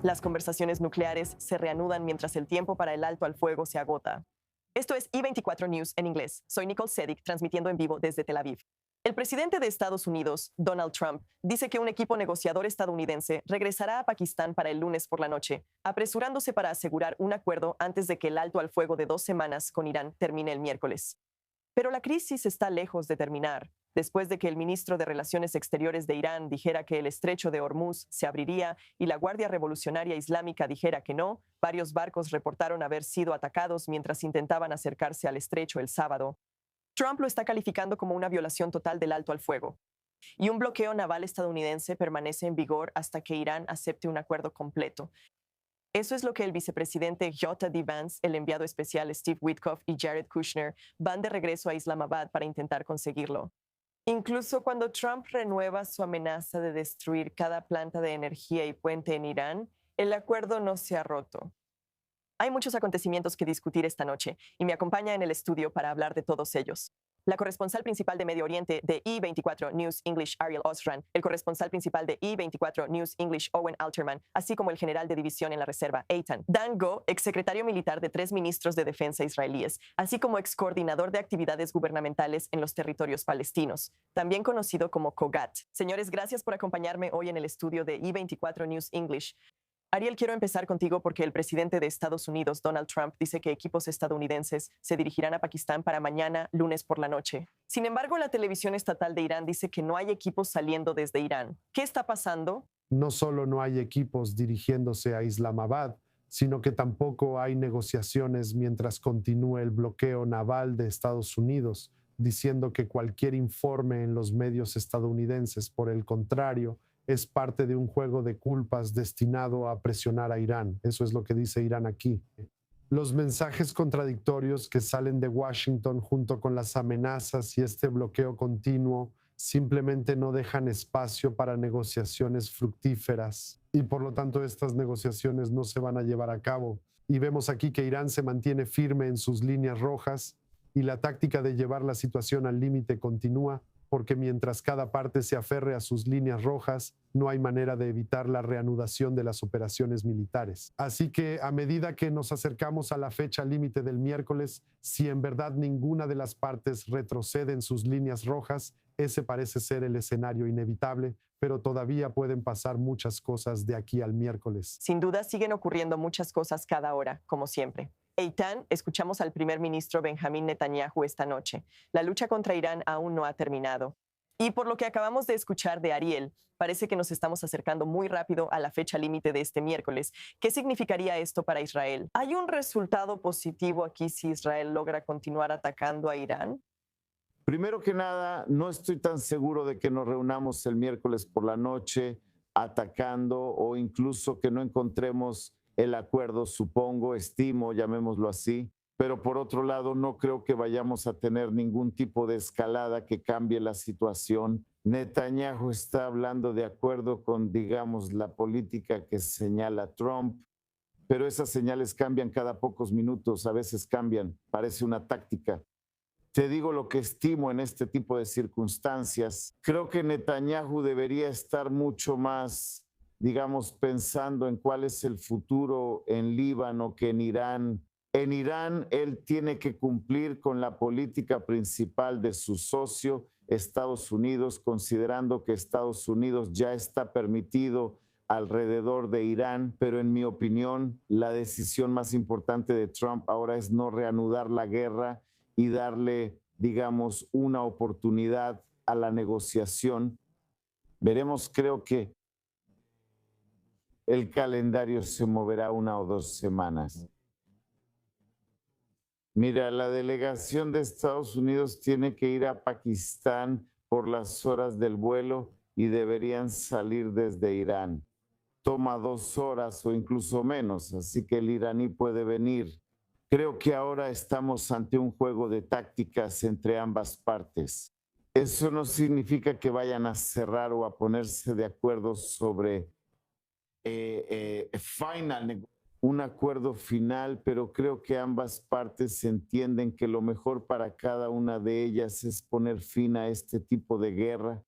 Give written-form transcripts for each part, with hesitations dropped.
Las conversaciones nucleares se reanudan mientras el tiempo para el alto al fuego se agota. Esto es I24 News en inglés. Soy Nicole Sedig, transmitiendo en vivo desde Tel Aviv. El presidente de Estados Unidos, Donald Trump, dice que un equipo negociador estadounidense regresará a Pakistán para el lunes por la noche, apresurándose para asegurar un acuerdo antes de que el alto al fuego de 2 semanas con Irán termine el miércoles. Pero la crisis está lejos de terminar. Después de que el ministro de Relaciones Exteriores de Irán dijera que el estrecho de Hormuz se abriría y la Guardia Revolucionaria Islámica dijera que no, varios barcos reportaron haber sido atacados mientras intentaban acercarse al estrecho el sábado. Trump lo está calificando como una violación total del alto al fuego. Y un bloqueo naval estadounidense permanece en vigor hasta que Irán acepte un acuerdo completo. Eso es lo que el vicepresidente J.D. Vance, el enviado especial Steve Witkoff y Jared Kushner van de regreso a Islamabad para intentar conseguirlo. Incluso cuando Trump renueva su amenaza de destruir cada planta de energía y puente en Irán, el acuerdo no se ha roto. Hay muchos acontecimientos que discutir esta noche y me acompaña en el estudio para hablar de todos ellos. La corresponsal principal de Medio Oriente de I24 News English, Ariel Osran, el corresponsal principal de I24 News English, Owen Alterman, así como el general de división en la reserva, Eitan Dan Go, exsecretario militar de 3 ministros de defensa israelíes, así como excoordinador de actividades gubernamentales en los territorios palestinos, también conocido como COGAT. Señores, gracias por acompañarme hoy en el estudio de I24 News English. Ariel, quiero empezar contigo porque el presidente de Estados Unidos, Donald Trump, dice que equipos estadounidenses se dirigirán a Pakistán para mañana, lunes por la noche. Sin embargo, la televisión estatal de Irán dice que no hay equipos saliendo desde Irán. ¿Qué está pasando? No solo no hay equipos dirigiéndose a Islamabad, sino que tampoco hay negociaciones mientras continúa el bloqueo naval de Estados Unidos, diciendo que cualquier informe en los medios estadounidenses, por el contrario, es parte de un juego de culpas destinado a presionar a Irán. Eso es lo que dice Irán aquí. Los mensajes contradictorios que salen de Washington junto con las amenazas y este bloqueo continuo simplemente no dejan espacio para negociaciones fructíferas y por lo tanto estas negociaciones no se van a llevar a cabo. Y vemos aquí que Irán se mantiene firme en sus líneas rojas y la táctica de llevar la situación al límite continúa, porque mientras cada parte se aferre a sus líneas rojas, no hay manera de evitar la reanudación de las operaciones militares. Así que a medida que nos acercamos a la fecha límite del miércoles, si en verdad ninguna de las partes retrocede en sus líneas rojas, ese parece ser el escenario inevitable, pero todavía pueden pasar muchas cosas de aquí al miércoles. Sin duda siguen ocurriendo muchas cosas cada hora, como siempre. Eitan, escuchamos al primer ministro Benjamín Netanyahu esta noche. La lucha contra Irán aún no ha terminado. Y por lo que acabamos de escuchar de Ariel, parece que nos estamos acercando muy rápido a la fecha límite de este miércoles. ¿Qué significaría esto para Israel? ¿Hay un resultado positivo aquí si Israel logra continuar atacando a Irán? Primero que nada, no estoy tan seguro de que nos reunamos el miércoles por la noche atacando o incluso que no encontremos el acuerdo, supongo, estimo, llamémoslo así, pero por otro lado no creo que vayamos a tener ningún tipo de escalada que cambie la situación. Netanyahu está hablando de acuerdo con, digamos, la política que señala Trump, pero esas señales cambian cada pocos minutos, a veces cambian, parece una táctica. Te digo lo que estimo en este tipo de circunstancias. Creo que Netanyahu debería estar mucho más, digamos, pensando en cuál es el futuro en Líbano que en Irán. En Irán, él tiene que cumplir con la política principal de su socio, Estados Unidos, considerando que Estados Unidos ya está permitido alrededor de Irán, pero en mi opinión, la decisión más importante de Trump ahora es no reanudar la guerra y darle, digamos, una oportunidad a la negociación. Veremos, creo que el calendario se moverá 1 o 2 semanas. Mira, la delegación de Estados Unidos tiene que ir a Pakistán por las horas del vuelo y deberían salir desde Irán. Toma 2 horas o incluso menos, así que el iraní puede venir. Creo que ahora estamos ante un juego de tácticas entre ambas partes. Eso no significa que vayan a cerrar o a ponerse de acuerdo sobre un acuerdo final, pero creo que ambas partes entienden que lo mejor para cada una de ellas es poner fin a este tipo de guerra.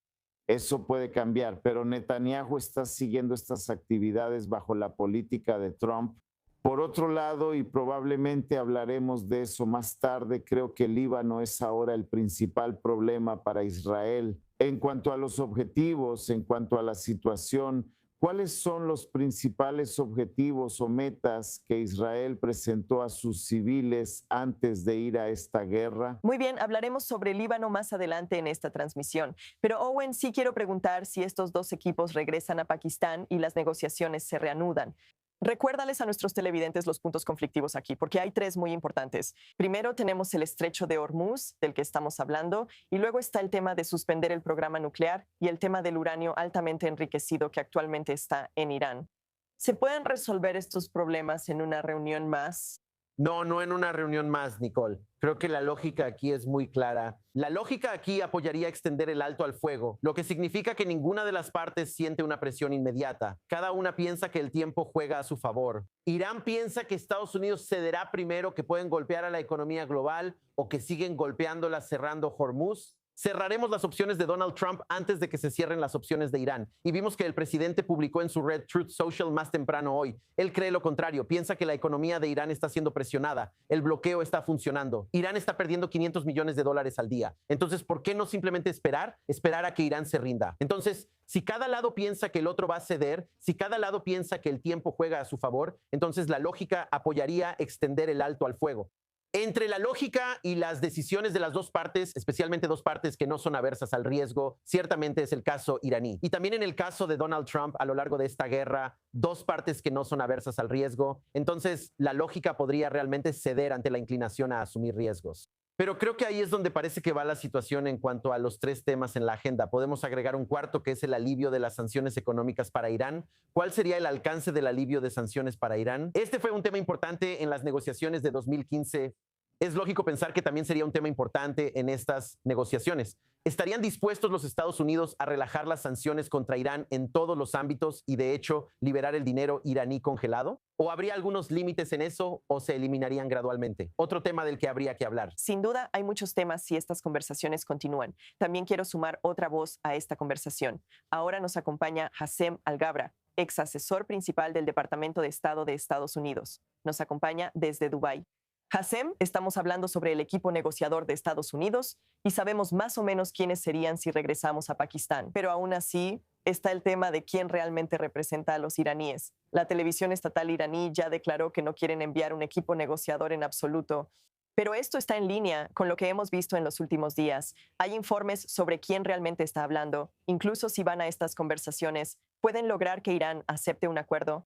Eso puede cambiar, pero Netanyahu está siguiendo estas actividades bajo la política de Trump. Por otro lado, y probablemente hablaremos de eso más tarde, creo que el Líbano es ahora el principal problema para Israel. En cuanto a los objetivos, en cuanto a la situación, ¿cuáles son los principales objetivos o metas que Israel presentó a sus civiles antes de ir a esta guerra? Muy bien, hablaremos sobre Líbano más adelante en esta transmisión. Pero Owen, sí quiero preguntar si estos dos equipos regresan a Pakistán y las negociaciones se reanudan. Recuérdales a nuestros televidentes los puntos conflictivos aquí, porque hay tres muy importantes. Primero tenemos el estrecho de Hormuz, del que estamos hablando, y luego está el tema de suspender el programa nuclear y el tema del uranio altamente enriquecido que actualmente está en Irán. ¿Se pueden resolver estos problemas en una reunión más? No, no en una reunión más, Nicole. Creo que la lógica aquí es muy clara. La lógica aquí apoyaría extender el alto al fuego, lo que significa que ninguna de las partes siente una presión inmediata. Cada una piensa que el tiempo juega a su favor. Irán piensa que Estados Unidos cederá primero, que pueden golpear a la economía global o que siguen golpeándola cerrando Hormuz. Cerraremos las opciones de Donald Trump antes de que se cierren las opciones de Irán. Y vimos que el presidente publicó en su red Truth Social más temprano hoy. Él cree lo contrario, piensa que la economía de Irán está siendo presionada, el bloqueo está funcionando. Irán está perdiendo $500 millones al día. Entonces, ¿por qué no simplemente esperar a que Irán se rinda? Entonces, si cada lado piensa que el otro va a ceder, si cada lado piensa que el tiempo juega a su favor, entonces la lógica apoyaría extender el alto al fuego. Entre la lógica y las decisiones de las dos partes, especialmente dos partes que no son aversas al riesgo, ciertamente es el caso iraní. Y también en el caso de Donald Trump, a lo largo de esta guerra, dos partes que no son aversas al riesgo. Entonces, la lógica podría realmente ceder ante la inclinación a asumir riesgos. Pero creo que ahí es donde parece que va la situación en cuanto a los tres temas en la agenda. Podemos agregar un cuarto, que es el alivio de las sanciones económicas para Irán. ¿Cuál sería el alcance del alivio de sanciones para Irán? Este fue un tema importante en las negociaciones de 2015. Es lógico pensar que también sería un tema importante en estas negociaciones. ¿Estarían dispuestos los Estados Unidos a relajar las sanciones contra Irán en todos los ámbitos y, de hecho, liberar el dinero iraní congelado? ¿O habría algunos límites en eso o se eliminarían gradualmente? Otro tema del que habría que hablar. Sin duda, hay muchos temas si estas conversaciones continúan. También quiero sumar otra voz a esta conversación. Ahora nos acompaña Hassem Al-Gabra, ex asesor principal del Departamento de Estado de Estados Unidos. Nos acompaña desde Dubái. Hassem, estamos hablando sobre el equipo negociador de Estados Unidos y sabemos más o menos quiénes serían si regresamos a Pakistán. Pero aún así, está el tema de quién realmente representa a los iraníes. La televisión estatal iraní ya declaró que no quieren enviar un equipo negociador en absoluto. Pero esto está en línea con lo que hemos visto en los últimos días. Hay informes sobre quién realmente está hablando. Incluso si van a estas conversaciones, ¿pueden lograr que Irán acepte un acuerdo?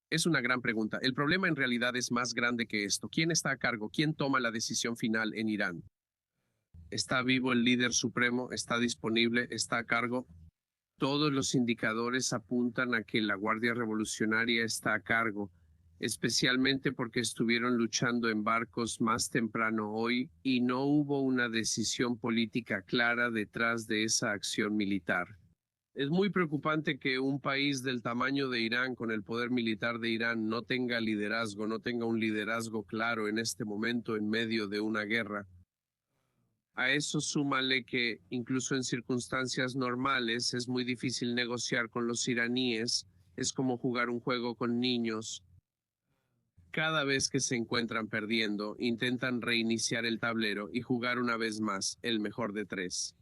Es una gran pregunta. El problema en realidad es más grande que esto. ¿Quién está a cargo? ¿Quién toma la decisión final en Irán? ¿Está vivo el líder supremo? ¿Está disponible? ¿Está a cargo? Todos los indicadores apuntan a que la Guardia Revolucionaria está a cargo, especialmente porque estuvieron luchando en barcos más temprano hoy y no hubo una decisión política clara detrás de esa acción militar. Es muy preocupante que un país del tamaño de Irán, con el poder militar de Irán, no tenga liderazgo, no tenga un liderazgo claro en este momento en medio de una guerra. A eso súmale que, incluso en circunstancias normales, es muy difícil negociar con los iraníes. Es como jugar un juego con niños. Cada vez que se encuentran perdiendo, intentan reiniciar el tablero y jugar una vez más, el mejor de tres.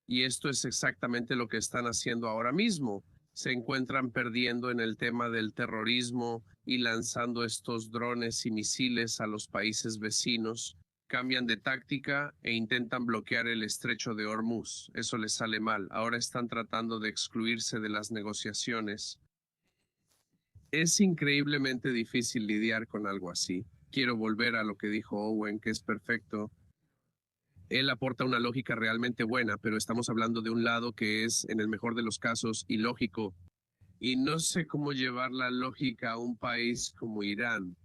Y esto es exactamente lo que están haciendo ahora mismo. Se encuentran perdiendo en el tema del terrorismo y lanzando estos drones y misiles a los países vecinos. Cambian de táctica e intentan bloquear el estrecho de Hormuz. Eso les sale mal. Ahora están tratando de excluirse de las negociaciones. Es increíblemente difícil lidiar con algo así. Quiero volver a lo que dijo Owen, que es perfecto. Él aporta una lógica realmente buena, pero estamos hablando de un lado que es, en el mejor de los casos, ilógico. Y no sé cómo llevar la lógica a un país como Irán.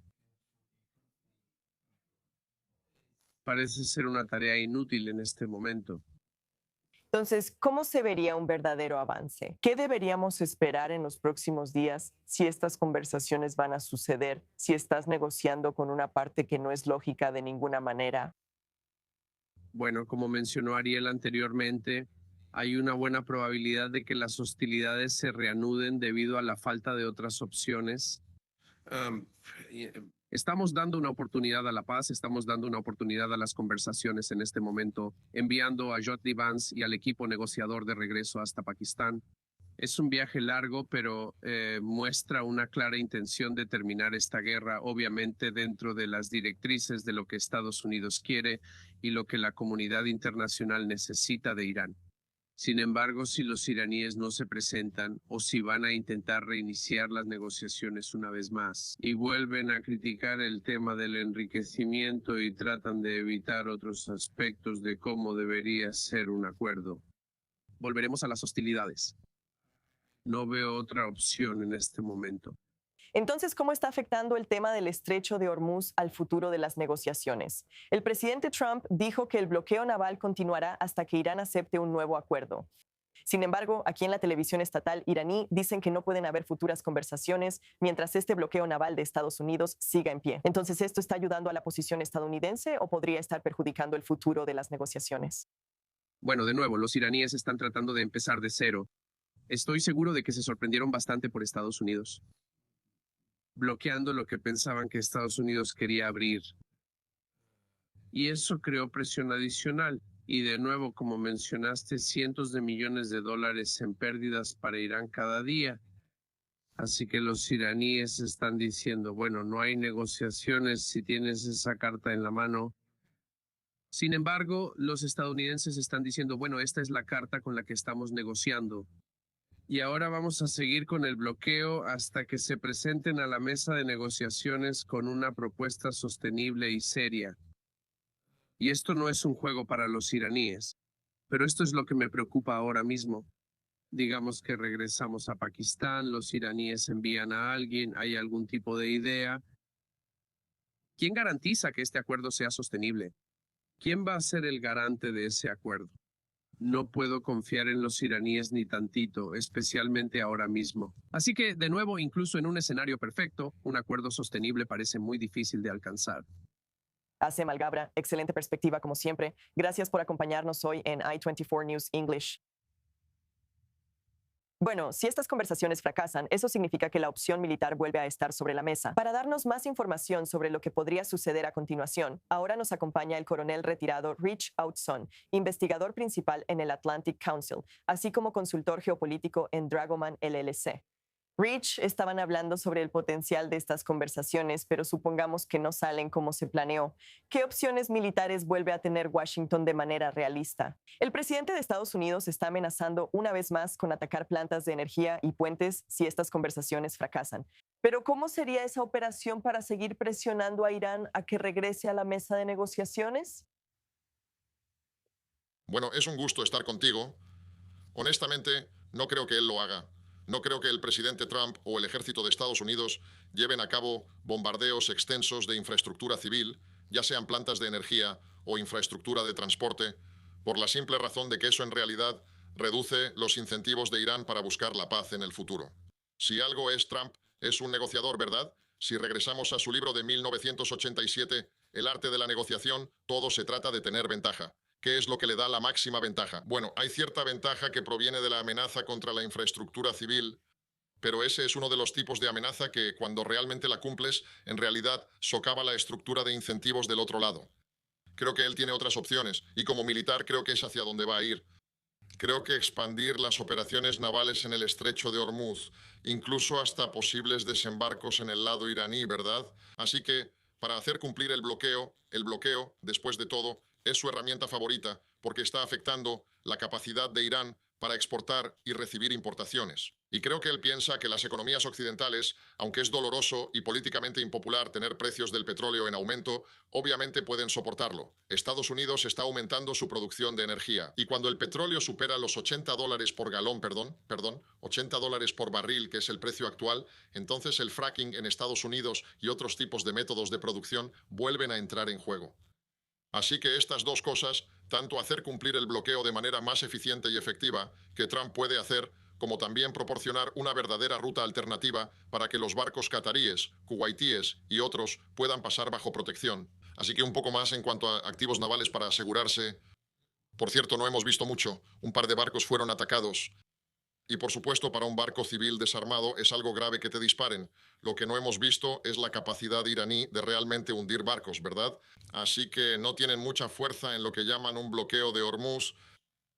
Parece ser una tarea inútil en este momento. Entonces, ¿cómo se vería un verdadero avance? ¿Qué deberíamos esperar en los próximos días si estas conversaciones van a suceder, si estás negociando con una parte que no es lógica de ninguna manera? Bueno, como mencionó Ariel anteriormente, hay una buena probabilidad de que las hostilidades se reanuden debido a la falta de otras opciones. Um, Estamos dando una oportunidad a la paz, estamos dando una oportunidad a las conversaciones en este momento, enviando a J.D. Vance y al equipo negociador de regreso hasta Pakistán. Es un viaje largo, pero muestra una clara intención de terminar esta guerra, obviamente dentro de las directrices de lo que Estados Unidos quiere y lo que la comunidad internacional necesita de Irán. Sin embargo, si los iraníes no se presentan o si van a intentar reiniciar las negociaciones una vez más y vuelven a criticar el tema del enriquecimiento y tratan de evitar otros aspectos de cómo debería ser un acuerdo, volveremos a las hostilidades. No veo otra opción en este momento. Entonces, ¿cómo está afectando el tema del estrecho de Hormuz al futuro de las negociaciones? El presidente Trump dijo que el bloqueo naval continuará hasta que Irán acepte un nuevo acuerdo. Sin embargo, aquí en la televisión estatal iraní dicen que no pueden haber futuras conversaciones mientras este bloqueo naval de Estados Unidos siga en pie. Entonces, ¿esto está ayudando a la posición estadounidense o podría estar perjudicando el futuro de las negociaciones? Bueno, de nuevo, los iraníes están tratando de empezar de cero. Estoy seguro de que se sorprendieron bastante por Estados Unidos, bloqueando lo que pensaban que Estados Unidos quería abrir. Y eso creó presión adicional. Y de nuevo, como mencionaste, cientos de millones de dólares en pérdidas para Irán cada día. Así que los iraníes están diciendo, bueno, no hay negociaciones si tienes esa carta en la mano. Sin embargo, los estadounidenses están diciendo, bueno, esta es la carta con la que estamos negociando. Y ahora vamos a seguir con el bloqueo hasta que se presenten a la mesa de negociaciones con una propuesta sostenible y seria. Y esto no es un juego para los iraníes, pero esto es lo que me preocupa ahora mismo. Digamos que regresamos a Pakistán, los iraníes envían a alguien, hay algún tipo de idea. ¿Quién garantiza que este acuerdo sea sostenible? ¿Quién va a ser el garante de ese acuerdo? No puedo confiar en los iraníes ni tantito, especialmente ahora mismo. Así que, de nuevo, incluso en un escenario perfecto, un acuerdo sostenible parece muy difícil de alcanzar. Asem Algabra, excelente perspectiva como siempre. Gracias por acompañarnos hoy en I-24 News English. Bueno, si estas conversaciones fracasan, eso significa que la opción militar vuelve a estar sobre la mesa. Para darnos más información sobre lo que podría suceder a continuación, ahora nos acompaña el coronel retirado Rich Outson, investigador principal en el Atlantic Council, así como consultor geopolítico en Dragoman LLC. Rich, estaban hablando sobre el potencial de estas conversaciones, pero supongamos que no salen como se planeó. ¿Qué opciones militares vuelve a tener Washington de manera realista? El presidente de Estados Unidos está amenazando una vez más con atacar plantas de energía y puentes si estas conversaciones fracasan. Pero ¿cómo sería esa operación para seguir presionando a Irán a que regrese a la mesa de negociaciones? Bueno, es un gusto estar contigo. Honestamente, no creo que él lo haga. No creo que el presidente Trump o el ejército de Estados Unidos lleven a cabo bombardeos extensos de infraestructura civil, ya sean plantas de energía o infraestructura de transporte, por la simple razón de que eso en realidad reduce los incentivos de Irán para buscar la paz en el futuro. Si algo es Trump, es un negociador, ¿verdad? Si regresamos a su libro de 1987, El arte de la negociación, todo se trata de tener ventaja. ¿Qué es lo que le da la máxima ventaja? Bueno, hay cierta ventaja que proviene de la amenaza contra la infraestructura civil, pero ese es uno de los tipos de amenaza que, cuando realmente la cumples, en realidad socava la estructura de incentivos del otro lado. Creo que él tiene otras opciones, y como militar creo que es hacia donde va a ir. Creo que expandir las operaciones navales en el estrecho de Hormuz, incluso hasta posibles desembarcos en el lado iraní, ¿verdad? Así que, para hacer cumplir el bloqueo, después de todo, es su herramienta favorita porque está afectando la capacidad de Irán para exportar y recibir importaciones. Y creo que él piensa que las economías occidentales, aunque es doloroso y políticamente impopular tener precios del petróleo en aumento, obviamente pueden soportarlo. Estados Unidos está aumentando su producción de energía. Y cuando el petróleo supera los $80 por galón, $80 por barril, que es el precio actual, entonces el fracking en Estados Unidos y otros tipos de métodos de producción vuelven a entrar en juego. Así que estas dos cosas, tanto hacer cumplir el bloqueo de manera más eficiente y efectiva que Trump puede hacer, como también proporcionar una verdadera ruta alternativa para que los barcos cataríes, kuwaitíes y otros puedan pasar bajo protección. Así que un poco más en cuanto a activos navales para asegurarse. Por cierto, no hemos visto mucho. Un par de barcos fueron atacados. Y por supuesto, para un barco civil desarmado es algo grave que te disparen. Lo que no hemos visto es la capacidad iraní de realmente hundir barcos, ¿verdad? Así que no tienen mucha fuerza en lo que llaman un bloqueo de Hormuz,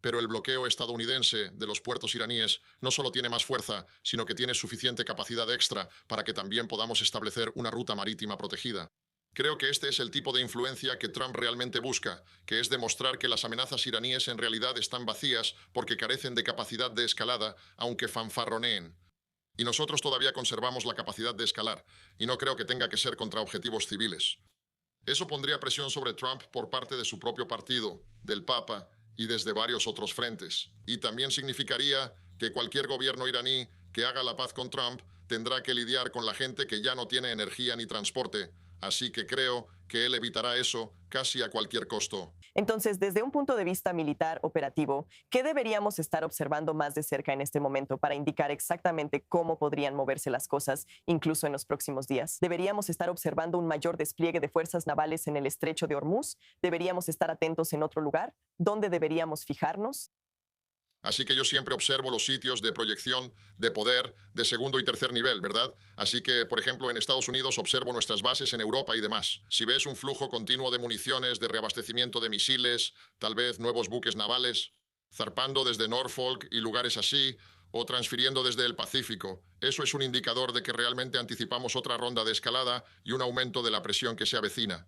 pero el bloqueo estadounidense de los puertos iraníes no solo tiene más fuerza, sino que tiene suficiente capacidad extra para que también podamos establecer una ruta marítima protegida. Creo que este es el tipo de influencia que Trump realmente busca, que es demostrar que las amenazas iraníes en realidad están vacías porque carecen de capacidad de escalada, aunque fanfarroneen. Y nosotros todavía conservamos la capacidad de escalar, y no creo que tenga que ser contra objetivos civiles. Eso pondría presión sobre Trump por parte de su propio partido, del Papa y desde varios otros frentes. Y también significaría que cualquier gobierno iraní que haga la paz con Trump tendrá que lidiar con la gente que ya no tiene energía ni transporte. Así que creo que él evitará eso casi a cualquier costo. Entonces, desde un punto de vista militar operativo, ¿qué deberíamos estar observando más de cerca en este momento para indicar exactamente cómo podrían moverse las cosas, incluso en los próximos días? ¿Deberíamos estar observando un mayor despliegue de fuerzas navales en el estrecho de Hormuz? ¿Deberíamos estar atentos en otro lugar? ¿Dónde deberíamos fijarnos? Así que yo siempre observo los sitios de proyección de poder de segundo y tercer nivel, ¿verdad? Así que, por ejemplo, en Estados Unidos observo nuestras bases en Europa y demás. Si ves un flujo continuo de municiones, de reabastecimiento de misiles, tal vez nuevos buques navales, zarpando desde Norfolk y lugares así, o transfiriendo desde el Pacífico, eso es un indicador de que realmente anticipamos otra ronda de escalada y un aumento de la presión que se avecina.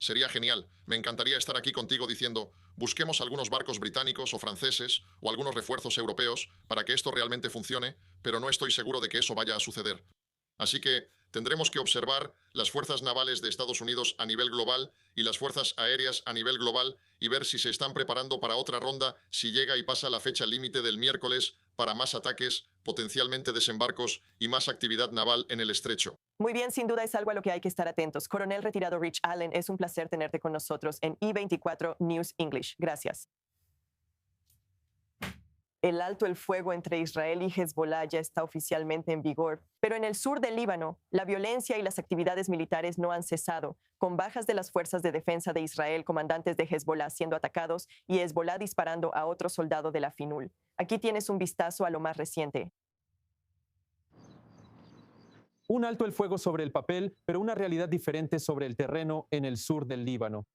Sería genial. Me encantaría estar aquí contigo diciendo, busquemos algunos barcos británicos o franceses o algunos refuerzos europeos para que esto realmente funcione, pero no estoy seguro de que eso vaya a suceder. Así que tendremos que observar las fuerzas navales de Estados Unidos a nivel global y las fuerzas aéreas a nivel global y ver si se están preparando para otra ronda si llega y pasa la fecha límite del miércoles para más ataques, potencialmente desembarcos y más actividad naval en el estrecho. Muy bien, sin duda es algo a lo que hay que estar atentos. Coronel retirado Rich Allen, es un placer tenerte con nosotros en I24 News English. Gracias. El alto el fuego entre Israel y Hezbollah ya está oficialmente en vigor, pero en el sur del Líbano, la violencia y las actividades militares no han cesado, con bajas de las fuerzas de defensa de Israel, comandantes de Hezbollah siendo atacados y Hezbollah disparando a otro soldado de la FINUL. Aquí tienes un vistazo a lo más reciente. Un alto el fuego sobre el papel, pero una realidad diferente sobre el terreno en el sur del Líbano.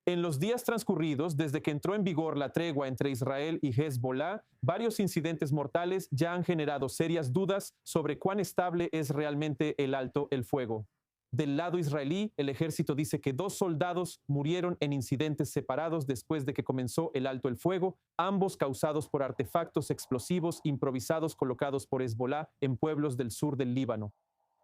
En los días transcurridos, desde que entró en vigor la tregua entre Israel y Hezbollah, varios incidentes mortales ya han generado serias dudas sobre cuán estable es realmente el alto el fuego. Del lado israelí, el ejército dice que 2 soldados murieron en incidentes separados después de que comenzó el alto el fuego, ambos causados por artefactos explosivos improvisados colocados por Hezbollah en pueblos del sur del Líbano.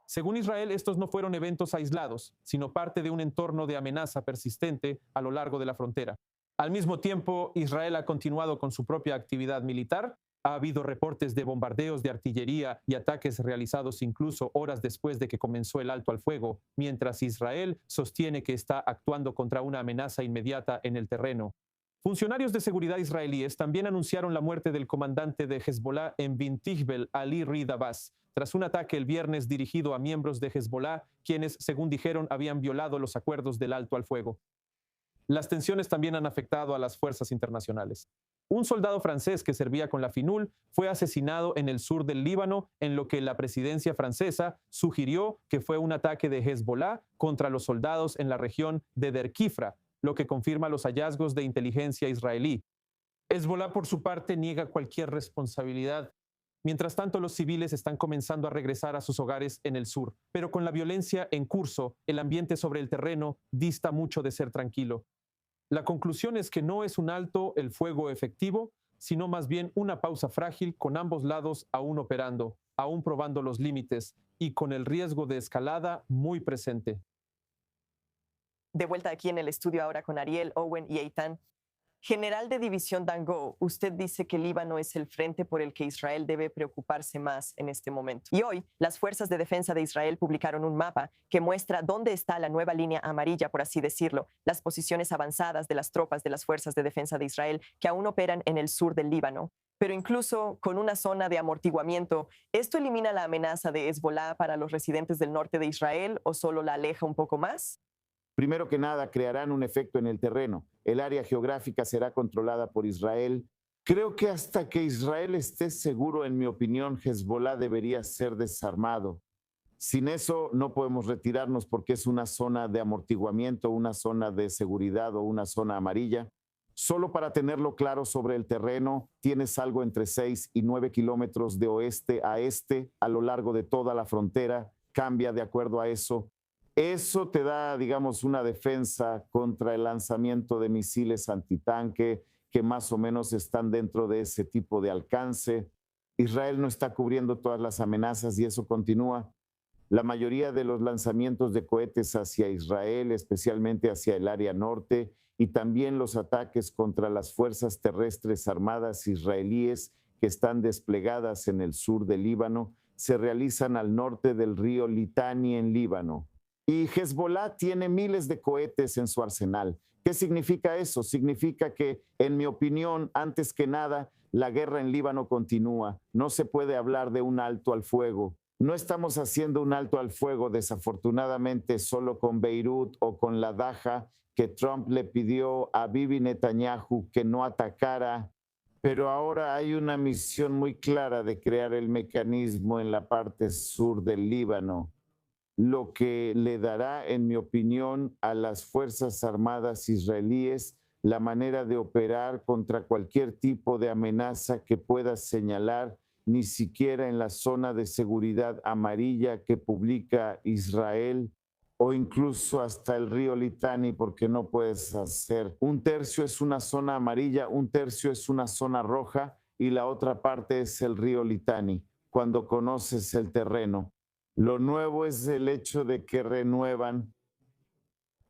Según Israel, estos no fueron eventos aislados, sino parte de un entorno de amenaza persistente a lo largo de la frontera. Al mismo tiempo, Israel ha continuado con su propia actividad militar. Ha habido reportes de bombardeos de artillería y ataques realizados incluso horas después de que comenzó el alto al fuego, mientras Israel sostiene que está actuando contra una amenaza inmediata en el terreno. Funcionarios de seguridad israelíes también anunciaron la muerte del comandante de Hezbollah en Bint Jbeil, Ali Reed Abbas, tras un ataque el viernes dirigido a miembros de Hezbollah, quienes, según dijeron, habían violado los acuerdos del alto al fuego. Las tensiones también han afectado a las fuerzas internacionales. Un soldado francés que servía con la FINUL fue asesinado en el sur del Líbano, en lo que la presidencia francesa sugirió que fue un ataque de Hezbollah contra los soldados en la región de Derkifra, lo que confirma los hallazgos de inteligencia israelí. Hezbollah, por su parte, niega cualquier responsabilidad. Mientras tanto, los civiles están comenzando a regresar a sus hogares en el sur, pero con la violencia en curso, el ambiente sobre el terreno dista mucho de ser tranquilo. La conclusión es que no es un alto el fuego efectivo, sino más bien una pausa frágil con ambos lados aún operando, aún probando los límites y con el riesgo de escalada muy presente. De vuelta aquí en el estudio ahora con Ariel, Owen y Eitan. General de División Dango, usted dice que Líbano es el frente por el que Israel debe preocuparse más en este momento. Y hoy, las Fuerzas de Defensa de Israel publicaron un mapa que muestra dónde está la nueva línea amarilla, por así decirlo, las posiciones avanzadas de las tropas de las Fuerzas de Defensa de Israel que aún operan en el sur del Líbano. Pero incluso con una zona de amortiguamiento, ¿esto elimina la amenaza de Hezbollah para los residentes del norte de Israel o solo la aleja un poco más? Primero que nada, crearán un efecto en el terreno. el área geográfica será controlada por Israel. Creo que hasta que Israel esté seguro, en mi opinión, Hezbollah debería ser desarmado. Sin eso no podemos retirarnos porque es una zona de amortiguamiento, una zona de seguridad o una zona amarilla. Solo para tenerlo claro sobre el terreno, tienes algo entre 6 y 9 kilómetros de oeste a este a lo largo de toda la frontera. Cambia de acuerdo a eso. Eso te da, digamos, una defensa contra el lanzamiento de misiles antitanque que más o menos están dentro de ese tipo de alcance. Israel no está cubriendo todas las amenazas y eso continúa. La mayoría de los lanzamientos de cohetes hacia Israel, especialmente hacia el área norte, y también los ataques contra las fuerzas terrestres armadas israelíes que están desplegadas en el sur del Líbano, se realizan al norte del río Litani en Líbano. Y Hezbollah tiene miles de cohetes en su arsenal. ¿Qué significa eso? Significa que, en mi opinión, antes que nada, la guerra en Líbano continúa. No se puede hablar de un alto al fuego. No estamos haciendo un alto al fuego, desafortunadamente, solo con Beirut o con la Daja, que Trump le pidió a Bibi Netanyahu que no atacara. Pero ahora hay una misión muy clara de crear el mecanismo en la parte sur del Líbano, lo que le dará, en mi opinión, a las Fuerzas Armadas israelíes la manera de operar contra cualquier tipo de amenaza que pueda señalar, ni siquiera en la zona de seguridad amarilla que publica Israel, o incluso hasta el río Litani, porque no puedes hacer. Un tercio es una zona amarilla, un tercio es una zona roja y la otra parte es el río Litani, cuando conoces el terreno. Lo nuevo es el hecho de que renuevan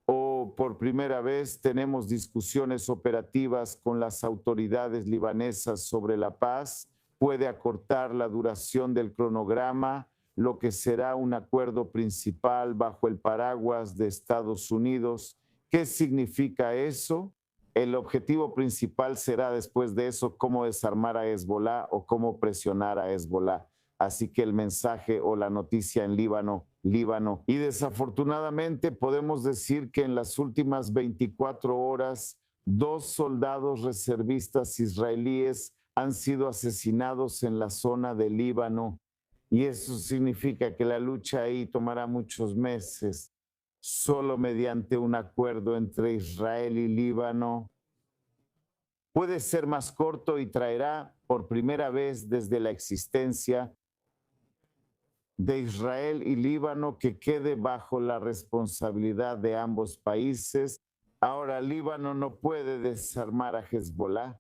o por primera vez tenemos discusiones operativas con las autoridades libanesas sobre la paz. Puede acortar la duración del cronograma, lo que será un acuerdo principal bajo el paraguas de Estados Unidos. ¿Qué significa eso? El objetivo principal será después de eso cómo desarmar a Hezbollah o cómo presionar a Hezbollah. Así que el mensaje o la noticia en Líbano. Y desafortunadamente podemos decir que en las últimas 24 horas, 2 soldados reservistas israelíes han sido asesinados en la zona de Líbano. Y eso significa que la lucha ahí tomará muchos meses. Solo mediante un acuerdo entre Israel y Líbano puede ser más corto y traerá por primera vez desde la existencia de Israel y Líbano que quede bajo la responsabilidad de ambos países. Ahora Líbano no puede desarmar a Hezbollah.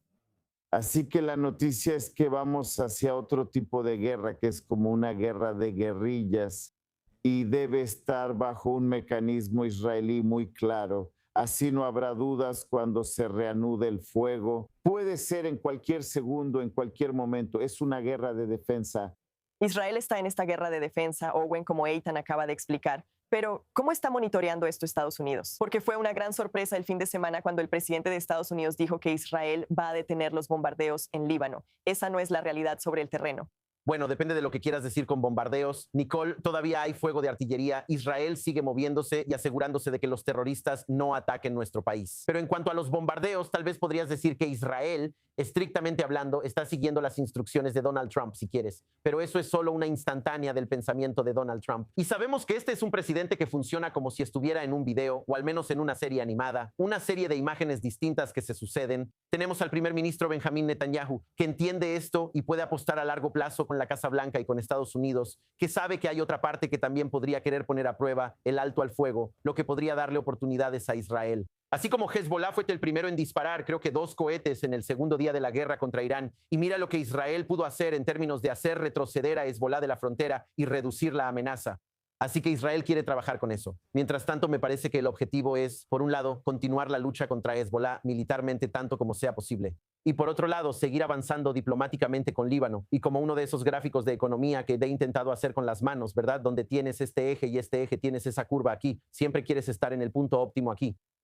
Así que la noticia es que vamos hacia otro tipo de guerra, que es como una guerra de guerrillas y debe estar bajo un mecanismo israelí muy claro. Así no habrá dudas cuando se reanude el fuego. Puede ser en cualquier segundo, en cualquier momento. Es una guerra de defensa. Israel está en esta guerra de defensa, Owen, como Eitan acaba de explicar. Pero, ¿cómo está monitoreando esto Estados Unidos? Porque fue una gran sorpresa el fin de semana cuando el presidente de Estados Unidos dijo que Israel va a detener los bombardeos en Líbano. Esa no es la realidad sobre el terreno. Bueno, depende de lo que quieras decir con bombardeos. Nicole, todavía hay fuego de artillería. Israel sigue moviéndose y asegurándose de que los terroristas no ataquen nuestro país. Pero en cuanto a los bombardeos, tal vez podrías decir que Israel, estrictamente hablando, está siguiendo las instrucciones de Donald Trump, si quieres. Pero eso es solo una instantánea del pensamiento de Donald Trump. Y sabemos que este es un presidente que funciona como si estuviera en un video, o al menos en una serie animada, una serie de imágenes distintas que se suceden. Tenemos al primer ministro Benjamín Netanyahu, que entiende esto y puede apostar a largo plazo con la Casa Blanca y con Estados Unidos, que sabe que hay otra parte que también podría querer poner a prueba el alto al fuego, lo que podría darle oportunidades a Israel. Así como Hezbollah fue el primero en disparar, creo que 2 cohetes en el segundo día de la guerra contra Irán, y mira lo que Israel pudo hacer en términos de hacer retroceder a Hezbollah de la frontera y reducir la amenaza. Así que Israel quiere trabajar con eso. Mientras tanto, me parece que el objetivo es, por un lado, continuar la lucha contra Hezbollah militarmente tanto como sea posible. Y por otro lado, seguir avanzando diplomáticamente con Líbano. Y como uno de esos gráficos de economía que he intentado hacer con las manos, ¿verdad? Donde tienes este eje y este eje, tienes esa curva aquí. Siempre quieres estar en el punto óptimo aquí.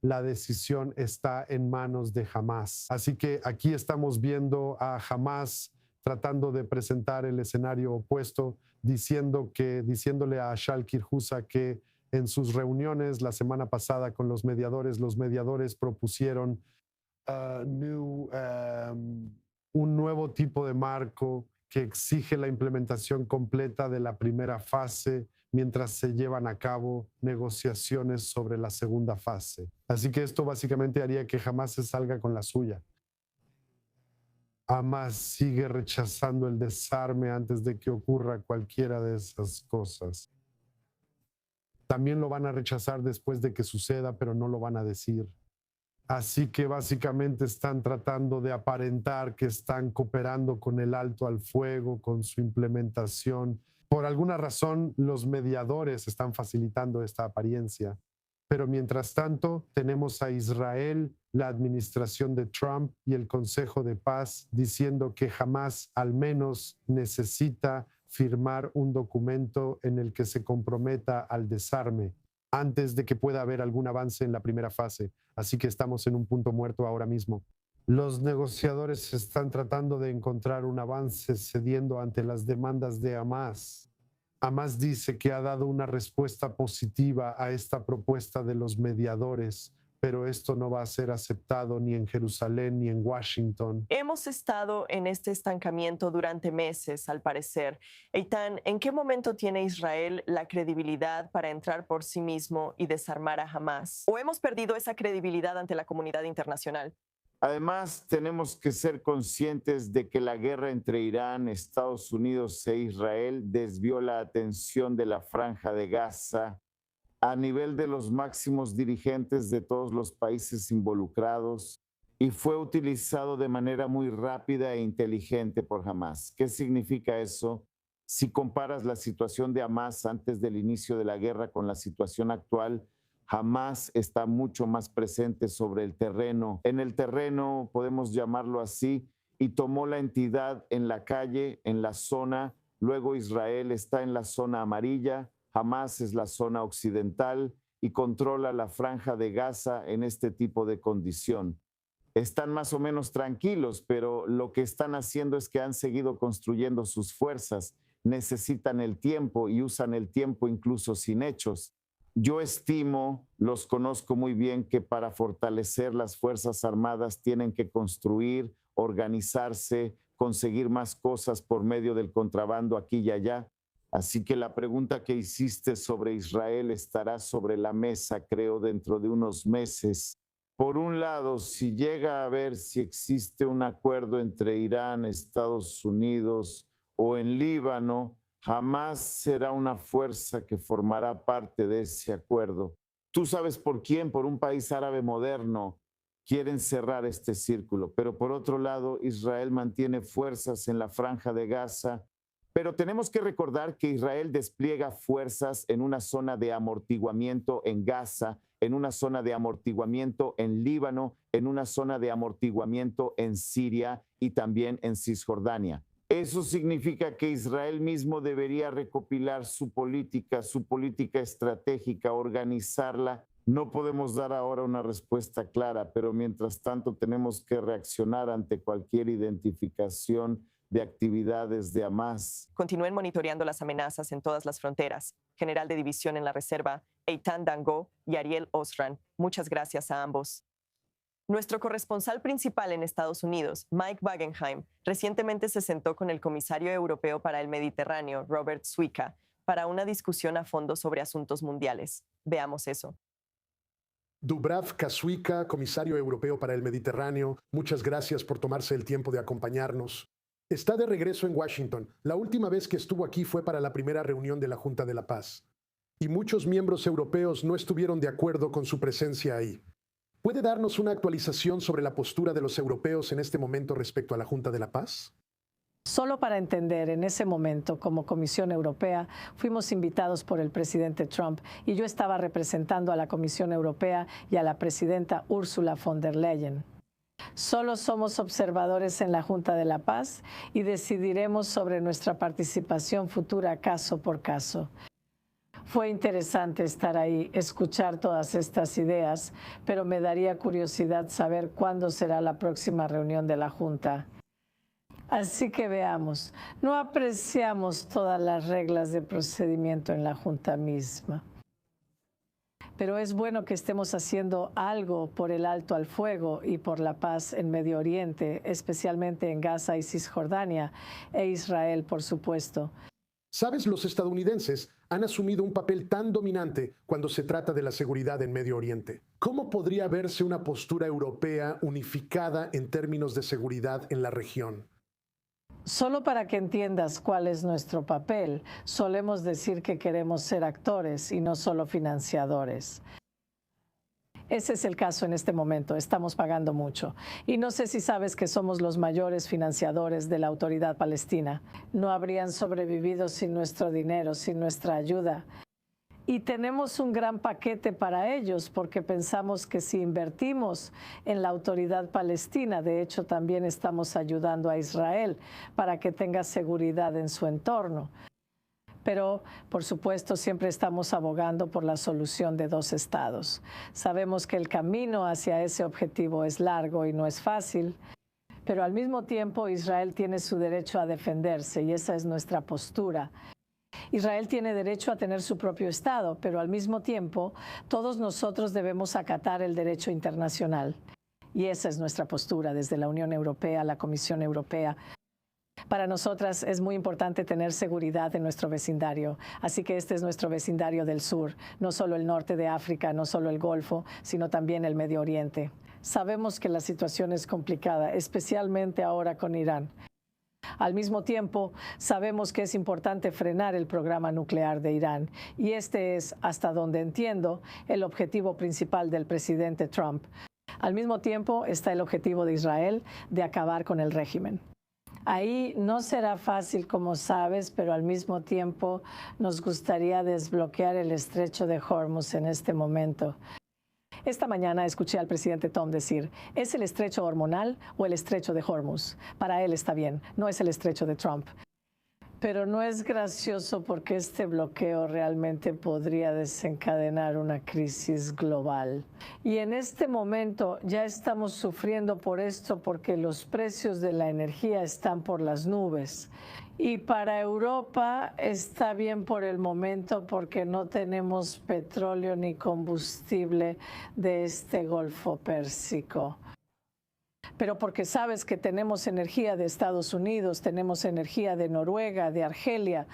la decisión está en manos de Hamás. Así que aquí estamos viendo a Hamás tratando de presentar el escenario opuesto, diciéndole a Shalkir Husa que en sus reuniones la semana pasada con los mediadores propusieron un nuevo tipo de marco que exige la implementación completa de la primera fase mientras se llevan a cabo negociaciones sobre la segunda fase. Así que esto básicamente haría que Hamás se salga con la suya. Hamás sigue rechazando el desarme antes de que ocurra cualquiera de esas cosas. También lo van a rechazar después de que suceda, pero no lo van a decir. Así que básicamente están tratando de aparentar que están cooperando con el alto al fuego, con su implementación. Por alguna razón, los mediadores están facilitando esta apariencia. Pero mientras tanto, tenemos a Israel, la administración de Trump y el Consejo de Paz diciendo que Hamás al menos necesita firmar un documento en el que se comprometa al desarme antes de que pueda haber algún avance en la primera fase. Así que estamos en un punto muerto ahora mismo. Los negociadores están tratando de encontrar un avance cediendo ante las demandas de Hamás. Hamás dice que ha dado una respuesta positiva a esta propuesta de los mediadores, pero esto no va a ser aceptado ni en Jerusalén ni en Washington. Hemos estado en este estancamiento durante meses, al parecer. Eitan, ¿en qué momento tiene Israel la credibilidad para entrar por sí mismo y desarmar a Hamás? ¿O hemos perdido esa credibilidad ante la comunidad internacional? Además, tenemos que ser conscientes de que la guerra entre Irán, Estados Unidos e Israel desvió la atención de la Franja de Gaza a nivel de los máximos dirigentes de todos los países involucrados y fue utilizado de manera muy rápida e inteligente por Hamás. ¿Qué significa eso? Si comparas la situación de Hamás antes del inicio de la guerra con la situación actual, Hamás está mucho más presente sobre el terreno. En el terreno, podemos llamarlo así, y tomó la entidad en la calle, en la zona. Luego Israel está en la zona amarilla, Hamás es la zona occidental y controla la Franja de Gaza en este tipo de condición. Están más o menos tranquilos, pero lo que están haciendo es que han seguido construyendo sus fuerzas. Necesitan el tiempo y usan el tiempo incluso sin hechos. Yo estimo, los conozco muy bien, que para fortalecer las Fuerzas Armadas tienen que construir, organizarse, conseguir más cosas por medio del contrabando aquí y allá. Así que la pregunta que hiciste sobre Israel estará sobre la mesa, creo, dentro de unos meses. Por un lado, si llega a ver si existe un acuerdo entre Irán, Estados Unidos o en Líbano, Hamás será una fuerza que formará parte de ese acuerdo. Tú sabes por quién, por un país árabe moderno, quieren cerrar este círculo. Pero por otro lado, Israel mantiene fuerzas en la Franja de Gaza. Pero tenemos que recordar que Israel despliega fuerzas en una zona de amortiguamiento en Gaza, en una zona de amortiguamiento en Líbano, en una zona de amortiguamiento en Siria y también en Cisjordania. Eso significa que Israel mismo debería recopilar su política estratégica, organizarla. No podemos dar ahora una respuesta clara, pero mientras tanto tenemos que reaccionar ante cualquier identificación de actividades de Hamás. Continúen monitoreando las amenazas en todas las fronteras. General de División en la Reserva, Eitan Dango y Ariel Osran, muchas gracias a ambos. Nuestro corresponsal principal en Estados Unidos, Mike Wagenheim, recientemente se sentó con el comisario europeo para el Mediterráneo, Robert Suica, para una discusión a fondo sobre asuntos mundiales. Veamos eso. Dubravka Suica, comisario europeo para el Mediterráneo, muchas gracias por tomarse el tiempo de acompañarnos. Está de regreso en Washington. La última vez que estuvo aquí fue para la primera reunión de la Junta de la Paz. Y muchos miembros europeos no estuvieron de acuerdo con su presencia ahí. ¿Puede darnos una actualización sobre la postura de los europeos en este momento respecto a la Junta de la Paz? Solo para entender, en ese momento, como Comisión Europea, fuimos invitados por el presidente Trump y yo estaba representando a la Comisión Europea y a la presidenta Ursula von der Leyen. Solo somos observadores en la Junta de la Paz y decidiremos sobre nuestra participación futura caso por caso. Fue interesante estar ahí, escuchar todas estas ideas, pero me daría curiosidad saber cuándo será la próxima reunión de la Junta. Así que veamos, no apreciamos todas las reglas de procedimiento en la Junta misma. Pero es bueno que estemos haciendo algo por el alto al fuego y por la paz en Medio Oriente, especialmente en Gaza y Cisjordania, e Israel, por supuesto. Sabes, los estadounidenses han asumido un papel tan dominante cuando se trata de la seguridad en Medio Oriente. ¿Cómo podría verse una postura europea unificada en términos de seguridad en la región? Solo para que entiendas cuál es nuestro papel, solemos decir que queremos ser actores y no solo financiadores. Ese es el caso en este momento, estamos pagando mucho. Y no sé si sabes que somos los mayores financiadores de la Autoridad Palestina. No habrían sobrevivido sin nuestro dinero, sin nuestra ayuda. Y tenemos un gran paquete para ellos porque pensamos que si invertimos en la Autoridad Palestina, de hecho también estamos ayudando a Israel para que tenga seguridad en su entorno. Pero, por supuesto, siempre estamos abogando por la solución de 2 estados. Sabemos que el camino hacia ese objetivo es largo y no es fácil, pero al mismo tiempo Israel tiene su derecho a defenderse y esa es nuestra postura. Israel tiene derecho a tener su propio Estado, pero al mismo tiempo todos nosotros debemos acatar el derecho internacional. Y esa es nuestra postura desde la Unión Europea, la Comisión Europea. Para nosotras es muy importante tener seguridad en nuestro vecindario, así que este es nuestro vecindario del sur, no solo el norte de África, no solo el Golfo, sino también el Medio Oriente. Sabemos que la situación es complicada, especialmente ahora con Irán. Al mismo tiempo, sabemos que es importante frenar el programa nuclear de Irán, y este es, hasta donde entiendo, el objetivo principal del presidente Trump. Al mismo tiempo está el objetivo de Israel de acabar con el régimen. Ahí no será fácil, como sabes, pero al mismo tiempo nos gustaría desbloquear el estrecho de Hormuz en este momento. Esta mañana escuché al presidente Trump decir, ¿es el estrecho hormonal o el estrecho de Hormuz? Para él está bien, no es el estrecho de Trump. Pero no es gracioso porque este bloqueo realmente podría desencadenar una crisis global. Y en este momento ya estamos sufriendo por esto porque los precios de la energía están por las nubes. Y para Europa está bien por el momento porque no tenemos petróleo ni combustible de este Golfo Pérsico. Pero porque sabes que tenemos energía de Estados Unidos, tenemos energía de Noruega, de Argelia.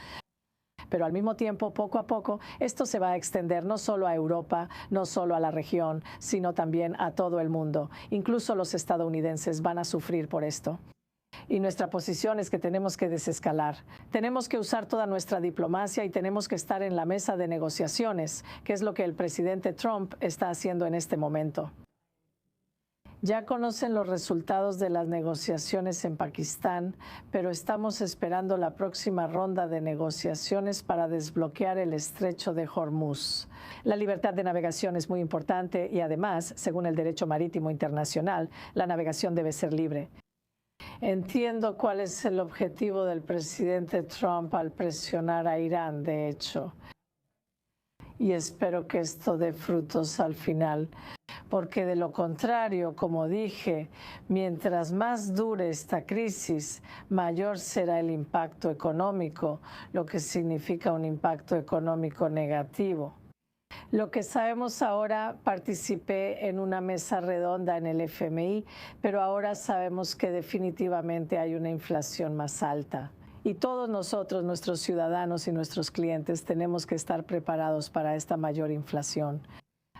Pero al mismo tiempo, poco a poco, esto se va a extender no solo a Europa, no solo a la región, sino también a todo el mundo. Incluso los estadounidenses van a sufrir por esto. Y nuestra posición es que tenemos que desescalar. Tenemos que usar toda nuestra diplomacia y tenemos que estar en la mesa de negociaciones, que es lo que el presidente Trump está haciendo en este momento. Ya conocen los resultados de las negociaciones en Pakistán, pero estamos esperando la próxima ronda de negociaciones para desbloquear el estrecho de Hormuz. La libertad de navegación es muy importante y además, según el derecho marítimo internacional, la navegación debe ser libre. Entiendo cuál es el objetivo del presidente Trump al presionar a Irán, de hecho. Y espero que esto dé frutos al final, porque de lo contrario, como dije, mientras más dure esta crisis, mayor será el impacto económico, lo que significa un impacto económico negativo. Lo que sabemos ahora, participé en una mesa redonda en el FMI, pero ahora sabemos que definitivamente hay una inflación más alta. Y todos nosotros, nuestros ciudadanos y nuestros clientes, tenemos que estar preparados para esta mayor inflación.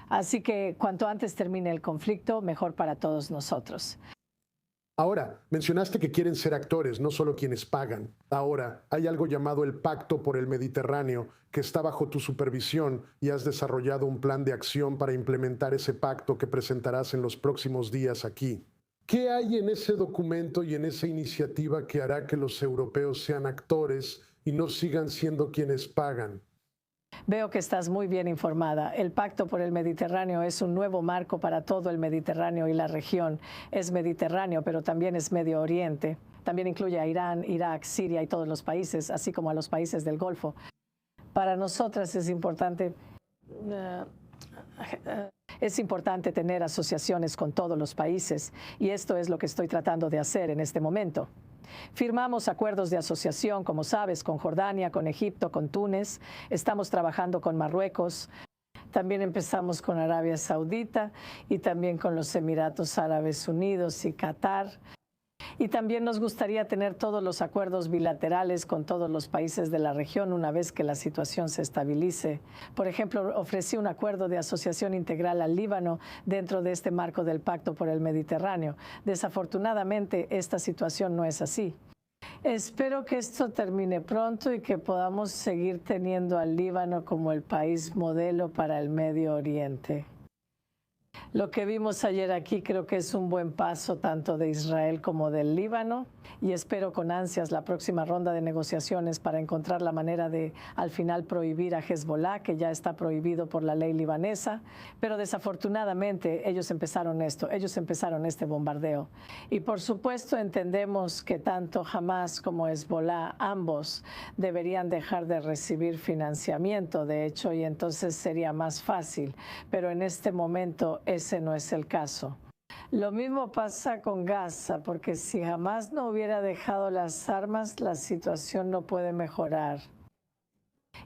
Así que cuanto antes termine el conflicto, mejor para todos nosotros. Ahora, mencionaste que quieren ser actores, no solo quienes pagan. Ahora, hay algo llamado el Pacto por el Mediterráneo, que está bajo tu supervisión y has desarrollado un plan de acción para implementar ese pacto que presentarás en los próximos días aquí. ¿Qué hay en ese documento y en esa iniciativa que hará que los europeos sean actores y no sigan siendo quienes pagan? Veo que estás muy bien informada. El Pacto por el Mediterráneo es un nuevo marco para todo el Mediterráneo y la región. Es Mediterráneo, pero también es Medio Oriente. También incluye a Irán, Irak, Siria y todos los países, así como a los países del Golfo. Para nosotras es importante tener asociaciones con todos los países y esto es lo que estoy tratando de hacer en este momento. Firmamos acuerdos de asociación, como sabes, con Jordania, con Egipto, con Túnez. Estamos trabajando con Marruecos. También empezamos con Arabia Saudita y también con los Emiratos Árabes Unidos y Qatar. Y también nos gustaría tener todos los acuerdos bilaterales con todos los países de la región una vez que la situación se estabilice. Por ejemplo, ofrecí un acuerdo de asociación integral al Líbano dentro de este marco del Pacto por el Mediterráneo. Desafortunadamente, esta situación no es así. Espero que esto termine pronto y que podamos seguir teniendo al Líbano como el país modelo para el Medio Oriente. Lo que vimos ayer aquí creo que es un buen paso tanto de Israel como del Líbano y espero con ansias la próxima ronda de negociaciones para encontrar la manera de al final prohibir a Hezbollah, que ya está prohibido por la ley libanesa, pero desafortunadamente ellos empezaron este bombardeo. Y por supuesto entendemos que tanto Hamas como Hezbollah, ambos, deberían dejar de recibir financiamiento, de hecho, y entonces sería más fácil, pero en este momento ese no es el caso. Lo mismo pasa con Gaza, porque si Hamas no hubiera dejado las armas, la situación no puede mejorar.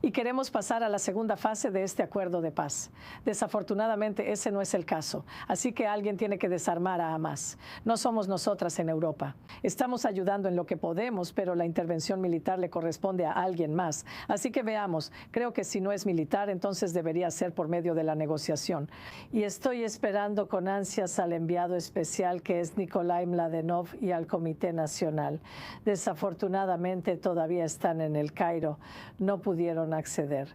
Y queremos pasar a la segunda fase de este acuerdo de paz. Desafortunadamente, ese no es el caso. Así que alguien tiene que desarmar a Hamas. No somos nosotras en Europa. Estamos ayudando en lo que podemos, pero la intervención militar le corresponde a alguien más. Así que veamos. Creo que si no es militar, entonces debería ser por medio de la negociación. Y estoy esperando con ansias al enviado especial, que es Nikolai Mladenov, y al Comité Nacional. Desafortunadamente, todavía están en el Cairo. No pudieron acceder.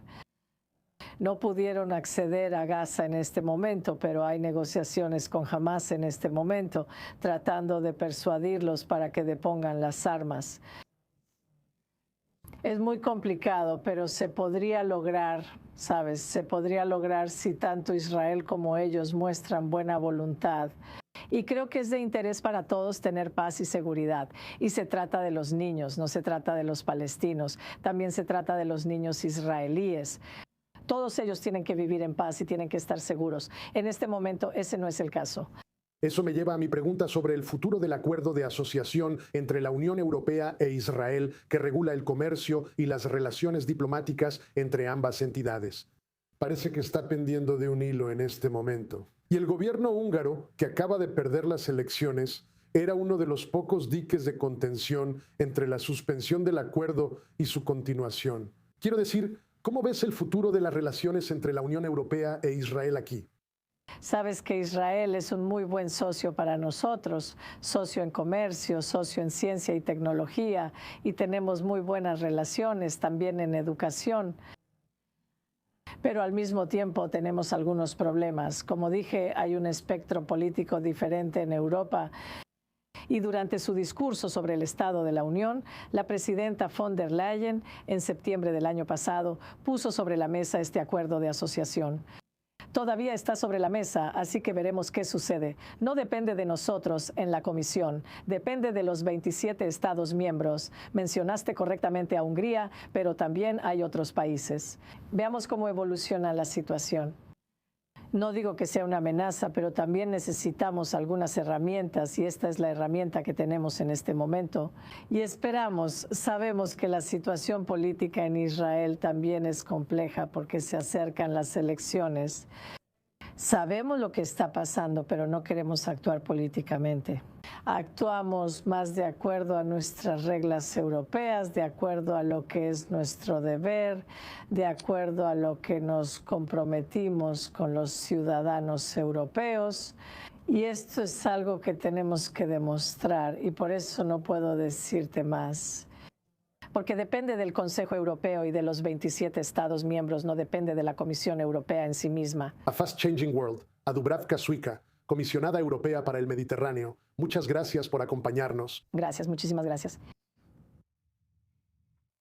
No pudieron acceder a Gaza en este momento, pero hay negociaciones con Hamas en este momento, tratando de persuadirlos para que depongan las armas. Es muy complicado, pero se podría lograr, ¿sabes? Se podría lograr si tanto Israel como ellos muestran buena voluntad. Y creo que es de interés para todos tener paz y seguridad. Y se trata de los niños, no se trata de los palestinos. También se trata de los niños israelíes. Todos ellos tienen que vivir en paz y tienen que estar seguros. En este momento, ese no es el caso. Eso me lleva a mi pregunta sobre el futuro del acuerdo de asociación entre la Unión Europea e Israel, que regula el comercio y las relaciones diplomáticas entre ambas entidades. Parece que está pendiendo de un hilo en este momento. Y el gobierno húngaro, que acaba de perder las elecciones, era uno de los pocos diques de contención entre la suspensión del acuerdo y su continuación. Quiero decir, ¿cómo ves el futuro de las relaciones entre la Unión Europea e Israel aquí? Sabes que Israel es un muy buen socio para nosotros, socio en comercio, socio en ciencia y tecnología, y tenemos muy buenas relaciones también en educación. Pero al mismo tiempo tenemos algunos problemas. Como dije, hay un espectro político diferente en Europa. Y durante su discurso sobre el Estado de la Unión, la presidenta von der Leyen, en septiembre del año pasado, puso sobre la mesa este acuerdo de asociación. Todavía está sobre la mesa, así que veremos qué sucede. No depende de nosotros en la Comisión, depende de los 27 Estados miembros. Mencionaste correctamente a Hungría, pero también hay otros países. Veamos cómo evoluciona la situación. No digo que sea una amenaza, pero también necesitamos algunas herramientas y esta es la herramienta que tenemos en este momento. Y sabemos que la situación política en Israel también es compleja porque se acercan las elecciones. Sabemos lo que está pasando, pero no queremos actuar políticamente. Actuamos más de acuerdo a nuestras reglas europeas, de acuerdo a lo que es nuestro deber, de acuerdo a lo que nos comprometimos con los ciudadanos europeos. Y esto es algo que tenemos que demostrar y por eso no puedo decirte más. Porque depende del Consejo Europeo y de los 27 Estados miembros, no depende de la Comisión Europea en sí misma. A Fast Changing World, a Dubravka Suica, comisionada europea para el Mediterráneo, muchas gracias por acompañarnos. Gracias, muchísimas gracias.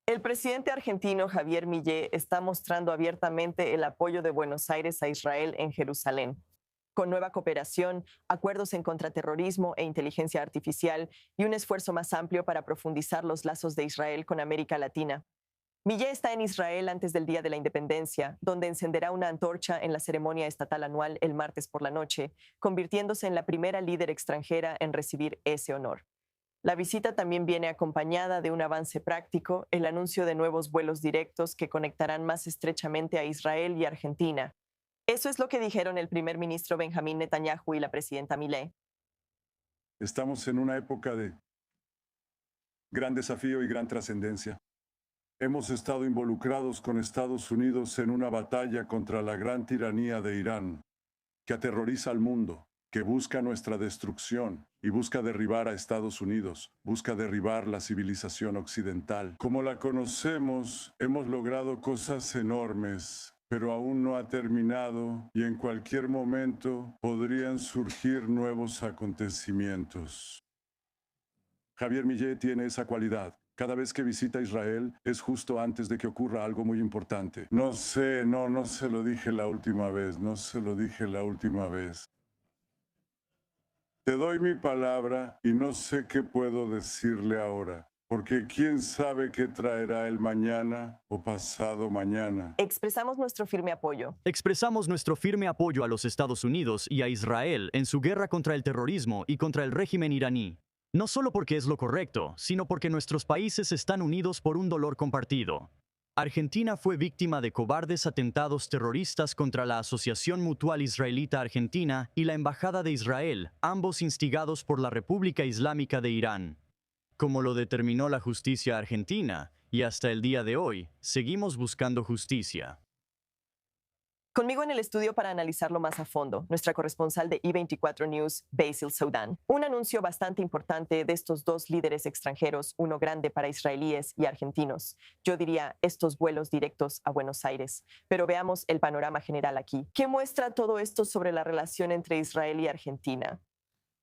El presidente argentino Javier Milei está mostrando abiertamente el apoyo de Buenos Aires a Israel en Jerusalén, con nueva cooperación, acuerdos en contraterrorismo e inteligencia artificial y un esfuerzo más amplio para profundizar los lazos de Israel con América Latina. Milei está en Israel antes del Día de la Independencia, donde encenderá una antorcha en la ceremonia estatal anual el martes por la noche, convirtiéndose en la primera líder extranjera en recibir ese honor. La visita también viene acompañada de un avance práctico, el anuncio de nuevos vuelos directos que conectarán más estrechamente a Israel y Argentina. Eso es lo que dijeron el primer ministro Benjamín Netanyahu y la presidenta Milei. Estamos en una época de gran desafío y gran trascendencia. Hemos estado involucrados con Estados Unidos en una batalla contra la gran tiranía de Irán, que aterroriza al mundo, que busca nuestra destrucción y busca derribar a Estados Unidos, busca derribar la civilización occidental. Como la conocemos, hemos logrado cosas enormes, pero aún no ha terminado y en cualquier momento podrían surgir nuevos acontecimientos. Javier Milei tiene esa cualidad. Cada vez que visita Israel es justo antes de que ocurra algo muy importante. No se lo dije la última vez, Te doy mi palabra y no sé qué puedo decirle ahora, porque quién sabe qué traerá el mañana o pasado mañana. Expresamos nuestro firme apoyo. Expresamos nuestro firme apoyo a los Estados Unidos y a Israel en su guerra contra el terrorismo y contra el régimen iraní. No solo porque es lo correcto, sino porque nuestros países están unidos por un dolor compartido. Argentina fue víctima de cobardes atentados terroristas contra la Asociación Mutual Israelita Argentina y la Embajada de Israel, ambos instigados por la República Islámica de Irán. Como lo determinó la justicia argentina, y hasta el día de hoy, seguimos buscando justicia. Conmigo en el estudio para analizarlo más a fondo, nuestra corresponsal de I24 News, Basil Soudan. Un anuncio bastante importante de estos dos líderes extranjeros, uno grande para israelíes y argentinos. Yo diría estos vuelos directos a Buenos Aires. Pero veamos el panorama general aquí. ¿Qué muestra todo esto sobre la relación entre Israel y Argentina?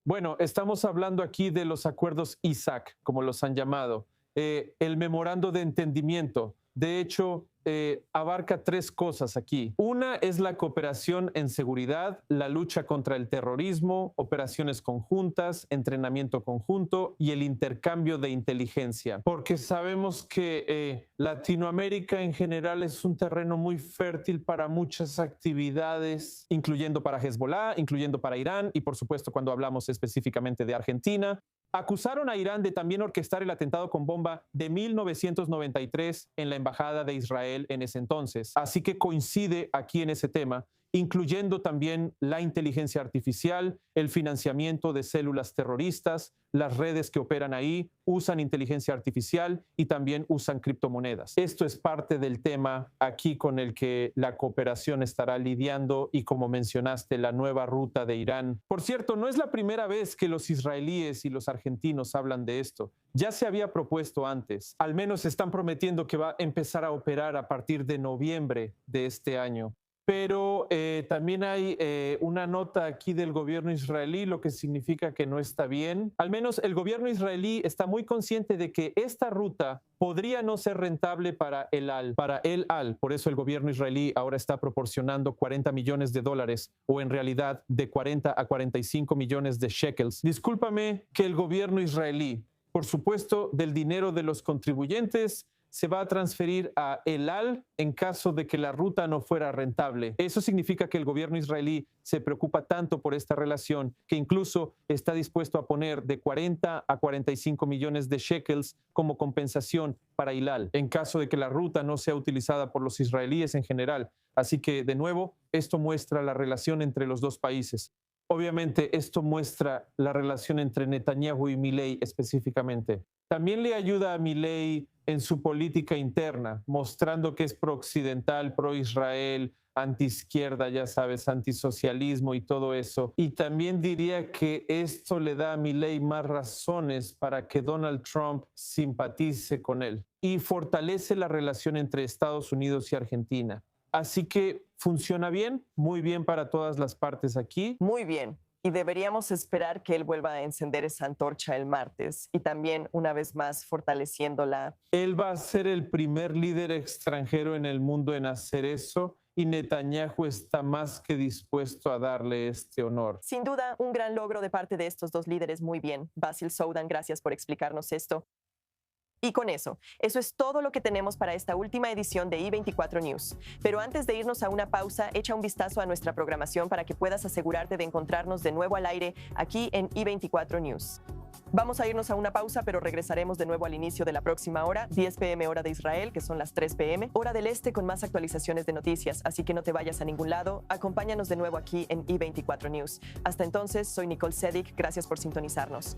Bueno, estamos hablando aquí de los acuerdos Isaac, como los han llamado. El memorando de entendimiento. De hecho, abarca tres cosas aquí. Una es la cooperación en seguridad, la lucha contra el terrorismo, operaciones conjuntas, entrenamiento conjunto y el intercambio de inteligencia. Porque sabemos que Latinoamérica en general es un terreno muy fértil para muchas actividades, incluyendo para Hezbollah, incluyendo para Irán y por supuesto cuando hablamos específicamente de Argentina. Acusaron a Irán de también orquestar el atentado con bomba de 1993 en la Embajada de Israel en ese entonces. Así que coincide aquí en ese tema, incluyendo también la inteligencia artificial, el financiamiento de células terroristas, las redes que operan ahí usan inteligencia artificial y también usan criptomonedas. Esto es parte del tema aquí con el que la cooperación estará lidiando y, como mencionaste, la nueva ruta de Irán. Por cierto, no es la primera vez que los israelíes y los argentinos hablan de esto. Ya se había propuesto antes. Al menos están prometiendo que va a empezar a operar a partir de noviembre de este año. Pero también hay una nota aquí del gobierno israelí, lo que significa que no está bien. Al menos el gobierno israelí está muy consciente de que esta ruta podría no ser rentable para El Al. Por eso el gobierno israelí ahora está proporcionando $40 millones, o en realidad de 40 a 45 millones de shekels. Discúlpame que el gobierno israelí, por supuesto, del dinero de los contribuyentes, se va a transferir a El Al en caso de que la ruta no fuera rentable. Eso significa que el gobierno israelí se preocupa tanto por esta relación que incluso está dispuesto a poner de 40 a 45 millones de shekels como compensación para El Al en caso de que la ruta no sea utilizada por los israelíes en general. Así que, de nuevo, esto muestra la relación entre los dos países. Obviamente, esto muestra la relación entre Netanyahu y Milei específicamente. También le ayuda a Milei en su política interna, mostrando que es pro-occidental, pro-Israel, anti-izquierda, ya sabes, antisocialismo y todo eso. Y también diría que esto le da a Milei más razones para que Donald Trump simpatice con él y fortalece la relación entre Estados Unidos y Argentina. Así que funciona bien, muy bien para todas las partes aquí. Muy bien. Y deberíamos esperar que él vuelva a encender esa antorcha el martes y también, una vez más, fortaleciéndola. Él va a ser el primer líder extranjero en el mundo en hacer eso y Netanyahu está más que dispuesto a darle este honor. Sin duda, un gran logro de parte de estos dos líderes. Muy bien. Basil Soudan, gracias por explicarnos esto. Y con eso es todo lo que tenemos para esta última edición de I24 News. Pero antes de irnos a una pausa, echa un vistazo a nuestra programación para que puedas asegurarte de encontrarnos de nuevo al aire aquí en I24 News. Vamos a irnos a una pausa, pero regresaremos de nuevo al inicio de la próxima hora, 10 p.m. hora de Israel, que son las 3 p.m. hora del Este, con más actualizaciones de noticias, así que no te vayas a ningún lado. Acompáñanos de nuevo aquí en I24 News. Hasta entonces, soy Nicole Sedig, gracias por sintonizarnos.